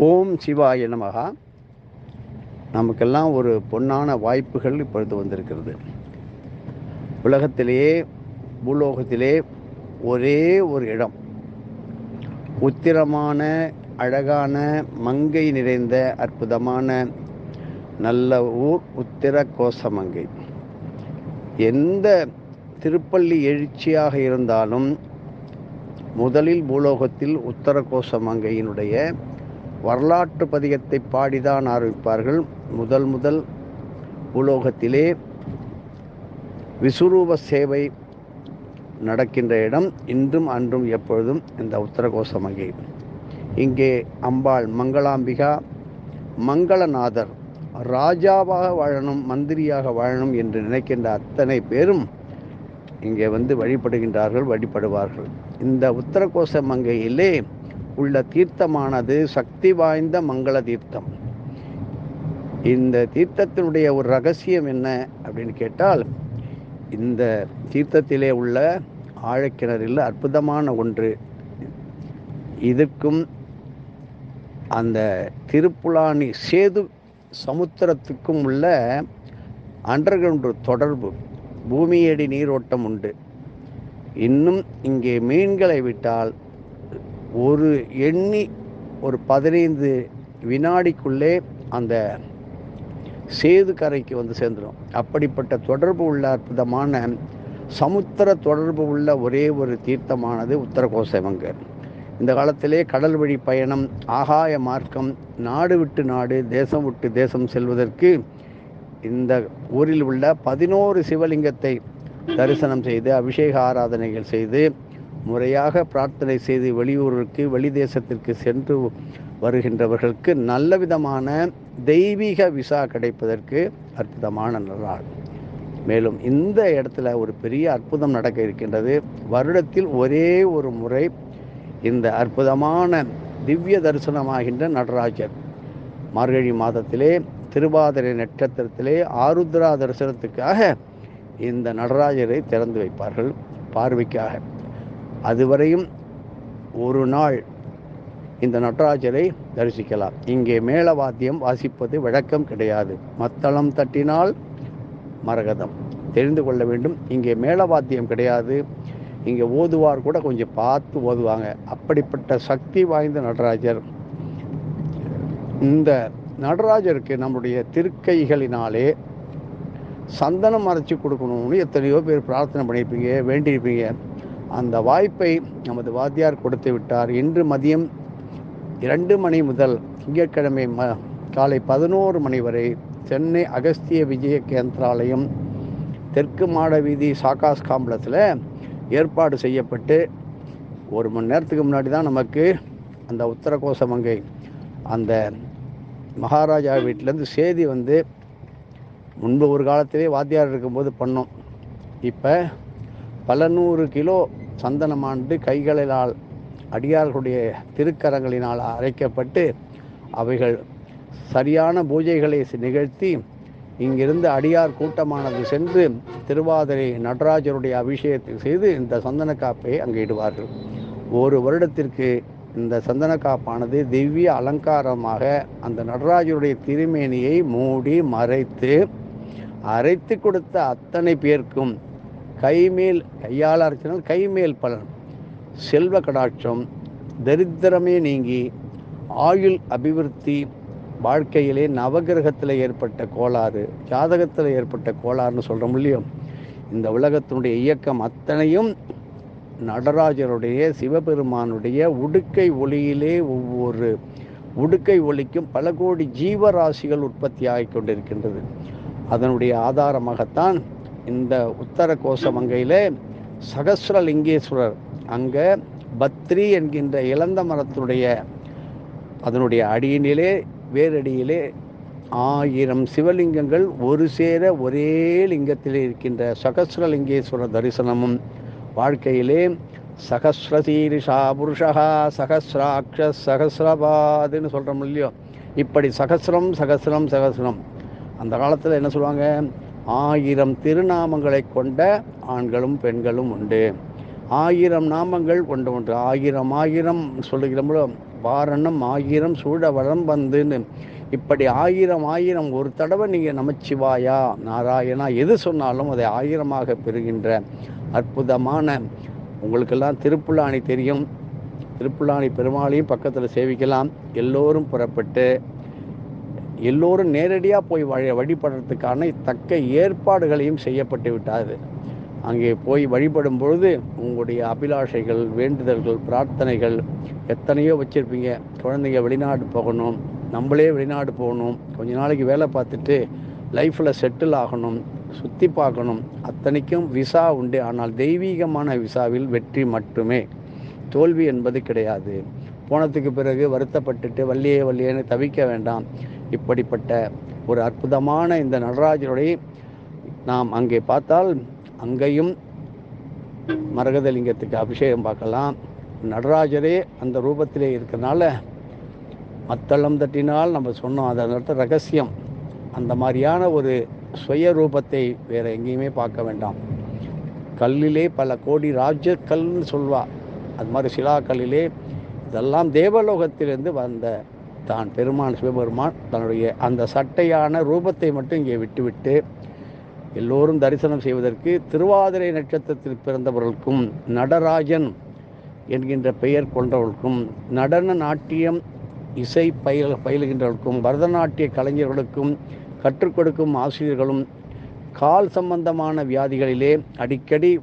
ஓம் சிவாய நமக. நமக்கெல்லாம் ஒரு பொன்னான வாய்ப்புகள் இப்பொழுது வந்திருக்கிறது. உலகத்திலேயே பூலோகத்திலே ஒரே ஒரு இடம், உத்திரமான அழகான மங்கை நிறைந்த அற்புதமான நல்ல ஊர் உத்திர கோசமங்கை. எந்த திருப்பள்ளி எழுச்சியாக இருந்தாலும் முதலில் பூலோகத்தில் உத்தர கோசமங்கையினுடைய வரலாற்று பதிகத்தை பாடிதான் ஆரம்பிப்பார்கள். முதல் பூலோகத்திலே விசுரூப சேவை நடக்கின்ற இடம் இன்றும் அன்றும் எப்பொழுதும் இந்த உத்தரகோசமங்கை. இங்கே அம்பாள் மங்களாம்பிகா, மங்களநாதர் ராஜாவாக வாழணும், மந்திரியாக வாழணும் என்று நினைக்கின்ற அத்தனை பேரும் இங்கே வந்து வழிபடுகின்றார்கள், வழிபடுவார்கள். இந்த உத்தரகோசமங்கையிலே உள்ள தீர்த்தமானது சக்தி வாய்ந்த மங்கள தீர்த்தம். இந்த தீர்த்தத்தினுடைய ஒரு ரகசியம் என்ன அப்படின்னு கேட்டால், இந்த தீர்த்தத்திலே உள்ள ஆழக்கிணறில் அற்புதமான ஒன்று. இதுக்கும் அந்த திருப்புலானி சேது சமுத்திரத்துக்கும் உள்ள அண்டர்கிரவுண்ட் தொடர்பு, பூமியடி நீரோட்டம் உண்டு. இன்னும் இங்கே மீன்களை விட்டால் ஒரு 15 வினாடிக்குள்ளே அந்த சேது கரைக்கு வந்து சேர்ந்துடும். அப்படிப்பட்ட தொடர்பு உள்ள அற்புதமான சமுத்திர தொடர்பு உள்ள ஒரே ஒரு தீர்த்தமானது உத்தரகோசமங்கை. இந்த காலத்திலே கடல் வழி பயணம், ஆகாய மார்க்கம், நாடு விட்டு நாடு, தேசம் விட்டு தேசம் செல்வதற்கு இந்த ஊரில் உள்ள 11 சிவலிங்கத்தை தரிசனம் செய்து அபிஷேக ஆராதனைகள் செய்து முறையாக பிரார்த்தனை செய்து வெளியூருக்கு வெளி தேசத்திற்கு சென்று வருகின்றவர்களுக்கு நல்ல விதமான தெய்வீக விசா கிடைப்பதற்கு அற்புதமான நாள். மேலும் இந்த இடத்துல ஒரு பெரிய அற்புதம் நடக்க இருக்கின்றது. வருடத்தில் ஒரே ஒரு முறை இந்த அற்புதமான திவ்ய தரிசனமாகின்ற நடராஜர் மார்கழி மாதத்திலே திருவாதிரை நட்சத்திரத்திலே ஆருத்ரா தரிசனத்துக்காக இந்த நடராஜரை திறந்து வைப்பார்கள் பார்வைக்காக. அதுவரையும் ஒரு நாள் இந்த நடராஜரை தரிசிக்கலாம். இங்கே மேளவாத்தியம் வாசிப்பது வழக்கம் கிடையாது. மத்தளம் தட்டினால் மரகதம், தெரிந்து கொள்ள வேண்டும். இங்கே மேளவாத்தியம் கிடையாது. இங்கே ஓதுவார் கூட கொஞ்சம் பார்த்து ஓதுவாங்க. அப்படிப்பட்ட சக்தி வாய்ந்த நடராஜர். இந்த நடராஜருக்கு நம்முடைய திருக்கைகளினாலே சந்தனம் அரைச்சி கொடுக்கணும்னு எத்தனையோ பேர் பிரார்த்தனை பண்ணியிருப்பீங்க, வேண்டியிருப்பீங்க. அந்த வாய்ப்பை நமது வாத்தியார் கொடுத்து விட்டார். இன்று மதியம் 2 மணி முதல் திங்கட்கிழமை காலை 11 மணி வரை சென்னை அகஸ்திய விஜய கேந்திராலயம் தெற்கு மாட வீதி சாகாஸ் காம்ப்ளெக்ஸில் ஏற்பாடு செய்யப்பட்டு 1 மணி நேரத்துக்கு முன்னாடி தான் நமக்கு அந்த உத்தரகோசமங்கை அந்த மகாராஜா வீட்டிலேருந்து செய்தி வந்து, முன்பு ஒரு காலத்திலே வாத்தியார் இருக்கும்போது பண்ணோம். இப்போ பல 100 கிலோ சந்தனமாண்டு கைகளினால் அடியார்களுடைய திருக்கரங்களினால் அரைக்கப்பட்டு அவைகள் சரியான பூஜைகளை நிகழ்த்தி இங்கிருந்து அடியார் கூட்டமானது சென்று திருவாதிரை நடராஜருடைய அபிஷேகத்தை செய்து இந்த சந்தன காப்பை அங்கே இடுவார்கள். ஒரு வருடத்திற்கு இந்த சந்தன காப்பானது திவ்ய அலங்காரமாக அந்த நடராஜருடைய திருமேனியை மூடி மறைத்து அரைத்து கொடுத்த அத்தனை பேருக்கும் கைமேல், கையால் அரைச்சினால் கைமேல் பலன், செல்வ கடாட்சம், தரித்திரமே நீங்கி ஆயுள் அபிவிருத்தி, வாழ்க்கையிலே நவகிரகத்தில் ஏற்பட்ட கோளாறு, ஜாதகத்தில் ஏற்பட்ட கோளாறுன்னு சொல்கிறோம் இல்லையோ, இந்த உலகத்தினுடைய இயக்கம் அத்தனையும் நடராஜருடைய சிவபெருமானுடைய உடுக்கை ஒளியிலே ஒவ்வொரு உடுக்கை ஒளிக்கும் பல கோடி ஜீவராசிகள் உற்பத்தி ஆகிக் கொண்டிருக்கின்றது. அதனுடைய ஆதாரமாகத்தான் இந்த உத்தர கோசமங்கையில் சகஸ்ரலிங்கேஸ்வரர், அங்கே பத்ரி என்கின்ற இளந்த மரத்தினுடைய அதனுடைய அடியினிலே வேரடியிலே 1000 சிவலிங்கங்கள் ஒரு சேர ஒரே லிங்கத்திலே இருக்கின்ற சகஸ்ரலிங்கேஸ்வரர் தரிசனமும் வாழ்க்கையிலே சகஸ்ரசீரிஷா புருஷா சகஸ்ராட்ச சகஸ்ரபாதுன்னு சொல்கிறோம் இல்லையோ, இப்படி சகஸ்ரம் சகஸ்ரம் சகஸ்ரம். அந்த காலத்தில் என்ன சொல்லுவாங்க, 1000 திருநாமங்களை கொண்ட ஆண்களும் பெண்களும் உண்டு. 1000 நாமங்கள் கொண்ட ஒன்று. 1000 சொல்லுகிறோம். வாரணம் ஆயிரம் சூழ வளம் வந்துன்னு இப்படி ஆயிரம் ஆயிரம் ஒரு தடவை நீங்கள் நமச்சிவாயா நாராயணா எது சொன்னாலும் அதை ஆயிரமாக பெறுகின்ற அற்புதமான, உங்களுக்கெல்லாம் திருப்புல்லாணி தெரியும், திருப்புல்லாணி பெருமாளையும் பக்கத்தில் சேவிக்கலாம். எல்லோரும் புறப்பட்டு எல்லோரும் நேரடியாக போய் வழிபடுறதுக்கான தக்க ஏற்பாடுகளையும் செய்யப்பட்டு விட்டாது. அங்கே போய் வழிபடும் பொழுது உங்களுடைய அபிலாஷைகள், வேண்டுதல்கள், பிரார்த்தனைகள் எத்தனையோ வச்சுருப்பீங்க. குழந்தைங்க வெளிநாடு போகணும், நம்மளே வெளிநாடு போகணும், கொஞ்ச நாளைக்கு வேலை பார்த்துட்டு லைஃப்பில் செட்டில் ஆகணும், சுற்றி பார்க்கணும், அத்தனைக்கும் விசா உண்டு. ஆனால் தெய்வீகமான விசாவில் வெற்றி மட்டுமே, தோல்வி என்பது கிடையாது. போனதுக்கு பிறகு வருத்தப்பட்டுட்டு வள்ளியேன்னு தவிக்க வேண்டாம். இப்படிப்பட்ட ஒரு அற்புதமான இந்த நடராஜருடைய நாம் அங்கே பார்த்தால் அங்கேயும் மரகதலிங்கத்துக்கு அபிஷேகம் பார்க்கலாம். நடராஜரே அந்த ரூபத்திலே இருக்கிறனால மத்தளம் தட்டினால் நம்ம சொன்னோம், அதன் ரகசியம். அந்த மாதிரியான ஒரு சுய ரூபத்தை வேற எங்கேயுமே பார்க்க வேண்டாம். கல்லிலே பல கோடி ராஜக்கல்னு சொல்வா, அது மாதிரி சிலாக்கல்லிலே இதெல்லாம் தேவலோகத்திலிருந்து வந்த தான் பெருமான் சிவபெருமான் தன்னுடைய அந்த சட்டையான ரூபத்தை மட்டும் இங்கே விட்டுவிட்டு எல்லோரும் தரிசனம் செய்வதற்கு திருவாதிரை நட்சத்திரத்தில் பிறந்தவர்களுக்கும் நடராஜன் என்கின்ற பெயர் கொண்டவர்களுக்கும் நடன நாட்டியம் இசை பயிலுகின்றவர்களுக்கும் பரதநாட்டிய கலைஞர்களுக்கும் கற்றுக் கொடுக்கும் ஆசிரியர்களும் கால் சம்பந்தமான வியாதிகளிலே அடிக்கடி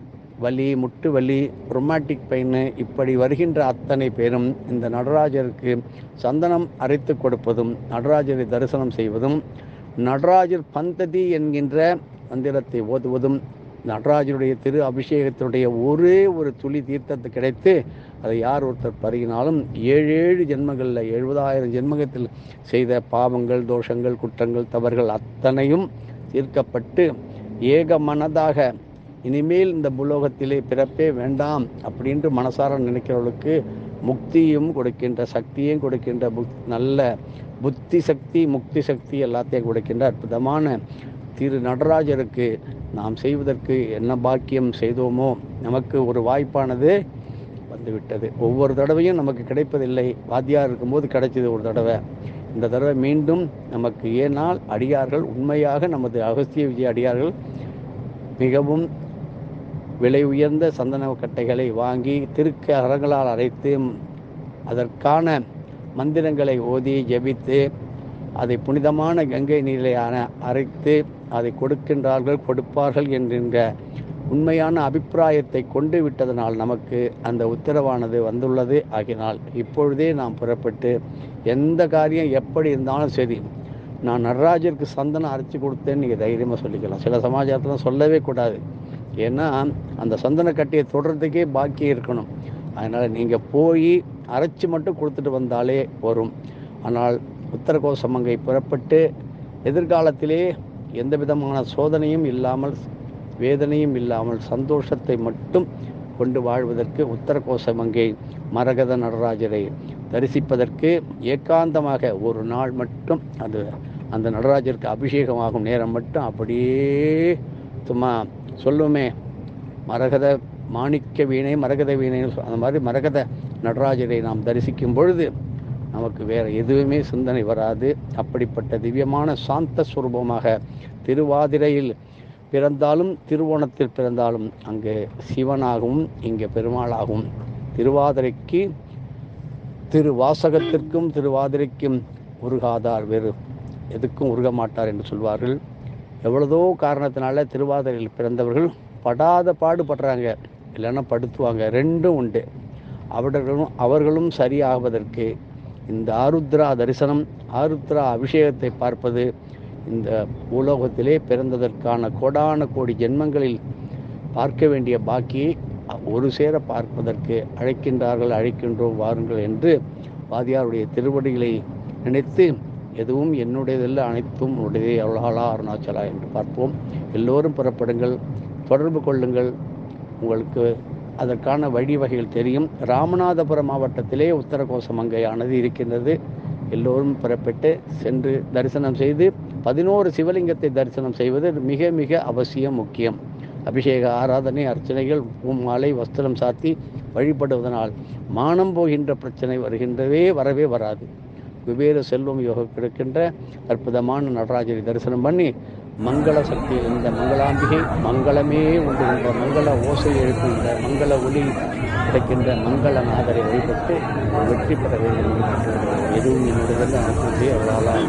வலி, முட்டு வலி, ரொமாட்டிக் பெயின் இப்படி வருகின்ற அத்தனை பேரும் இந்த நடராஜருக்கு சந்தனம் அரைத்து கொடுப்பதும் நடராஜரை தரிசனம் செய்வதும் நடராஜர் பந்ததி என்கின்ற மந்திரத்தை ஓதுவதும் நடராஜருடைய திரு அபிஷேகத்தினுடைய ஒரே ஒரு துளி தீர்த்தத்தை கிடைத்து அதை யார் ஒருத்தர் பருகினாலும் 7 ஜென்மங்களில் 70,000 ஜென்மத்தில் செய்த பாவங்கள், தோஷங்கள், குற்றங்கள், தவறுகள் அத்தனையும் தீர்க்கப்பட்டு ஏக மனதாக இனிமேல் இந்த பூலோகத்திலே பிறப்பே வேண்டாம் அப்படின்ட்டு மனசார நினைக்கிறவர்களுக்கு முக்தியும் கொடுக்கின்ற, சக்தியும் கொடுக்கின்ற, நல்ல புத்தி சக்தி, முக்தி சக்தி எல்லாத்தையும் கொடுக்கின்ற அற்புதமான திரு நடராஜருக்கு நாம் செய்வதற்கு என்ன பாக்கியம் செய்தோமோ நமக்கு ஒரு வாய்ப்பானது வந்துவிட்டது. ஒவ்வொரு தடவையும் நமக்கு கிடைப்பதில்லை. வாத்தியார் இருக்கும்போது கிடைச்சது ஒரு தடவை, இந்த தடவை மீண்டும் நமக்கு. ஏனால் அடியார்கள் உண்மையாக நமது அகஸ்திய விஜய அடியார்கள் மிகவும் விலை உயர்ந்த சந்தன கட்டைகளை வாங்கி திருக்க அரங்களால் அரைத்து அதற்கான மந்திரங்களை ஓதி ஜெபித்து அதை புனிதமான கங்கை நீரை அரைத்து அதை கொடுப்பார்கள் என்கின்ற உண்மையான அபிப்பிராயத்தை கொண்டு விட்டதனால் நமக்கு அந்த உத்தரவானது வந்துள்ளது. ஆகினால் இப்பொழுதே நாம் புறப்பட்டு எந்த காரியம் எப்படி இருந்தாலும் சரி, நான் நடராஜருக்கு சந்தனம் அரைச்சி கொடுத்தேன்னு நீங்கள் தைரியமாக சொல்லிக்கலாம். சில சமாச்சாரத்தில் சொல்லவே கூடாது. ஏன்னா அந்த சந்தன கட்டியை தொடர்றதுக்கே பாக்கியம் இருக்கணும். அதனால் நீங்கள் போய் அரைச்சி மட்டும் கொடுத்துட்டு வந்தாலே வரும். ஆனால் உத்தரகோசமங்கை புறப்பட்டு எதிர்காலத்திலே எந்த விதமான சோதனையும் இல்லாமல், வேதனையும் இல்லாமல், சந்தோஷத்தை மட்டும் கொண்டு வாழ்வதற்கு உத்தரகோசமங்கை மரகத நடராஜரை தரிசிப்பதற்கு ஏகாந்தமாக ஒரு நாள் மட்டும் அந்த நடராஜருக்கு அபிஷேகமாகும் நேரம் மட்டும் அப்படியே சும்மா சொல்லுமே, மரகத மாணிக்க வீணை, மரகத வீணை, அந்த மாதிரி மரகத நடராஜரை நாம் தரிசிக்கும் பொழுது நமக்கு வேறு எதுவுமே சிந்தனை வராது. அப்படிப்பட்ட திவ்யமான சாந்த சுரூபமாக திருவாதிரையில் பிறந்தாலும் திருவோணத்தில் பிறந்தாலும் அங்கே சிவனாகவும் இங்கே பெருமாளாகவும், திருவாதிரைக்கு திருவாசகத்திற்கும் திருவாதிரைக்கும் உருகாதார், வேறு எதுக்கும் உருக மாட்டார் என்று சொல்வார்கள். எவ்வளதோ காரணத்தினால திருவாதிரையில் பிறந்தவர்கள் படாத பாடுபடுறாங்க, இல்லைன்னா படுத்துவாங்க, ரெண்டும் உண்டு. அவர்களும் சரியாகுவதற்கு இந்த ஆருத்ரா தரிசனம், ஆருத்ரா அபிஷேகத்தை பார்ப்பது இந்த பூலோகத்திலே பிறந்ததற்கான கோடான கோடி ஜென்மங்களில் பார்க்க வேண்டிய பாக்கியை ஒரு சேர பார்ப்பதற்கு அழைக்கின்றோம் வாருங்கள் என்று வாதியாருடைய திருவடிகளை நினைத்து, எதுவும் என்னுடையதல்ல அனைத்தும் உடையதே அருளாளா அருணாச்சலா என்று பார்ப்போம். எல்லோரும் புறப்படுங்கள், தொடர்பு கொள்ளுங்கள். உங்களுக்கு அதற்கான வழிவகைகள் தெரியும். ராமநாதபுரம் மாவட்டத்திலே உத்தரகோசமங்கையானது இருக்கின்றது. எல்லோரும் புறப்பட்டு சென்று தரிசனம் செய்து 11 சிவலிங்கத்தை தரிசனம் செய்வது மிக மிக அவசியம், முக்கியம். அபிஷேக ஆராதனை அர்ச்சனைகள் மாலை வஸ்திரம் சாத்தி வழிபடுவதனால் மானம் போகின்ற பிரச்சனை வரவே வராது. குபேர செல்வம் யோகம் கிடைக்கின்ற அற்புதமான நடராஜரை தரிசனம் பண்ணி மங்கள சக்தி இந்த மங்களாம்பிகை மங்களமே உண்டு என்ற மங்கள ஓசை எழுப்புகின்ற மங்கள ஒளி கிடைக்கின்ற மங்களநாதரை வழிபட்டு வெற்றி பெற வேண்டும் என்று எதுவும் என்னுடைய அனுப்பி அவளால்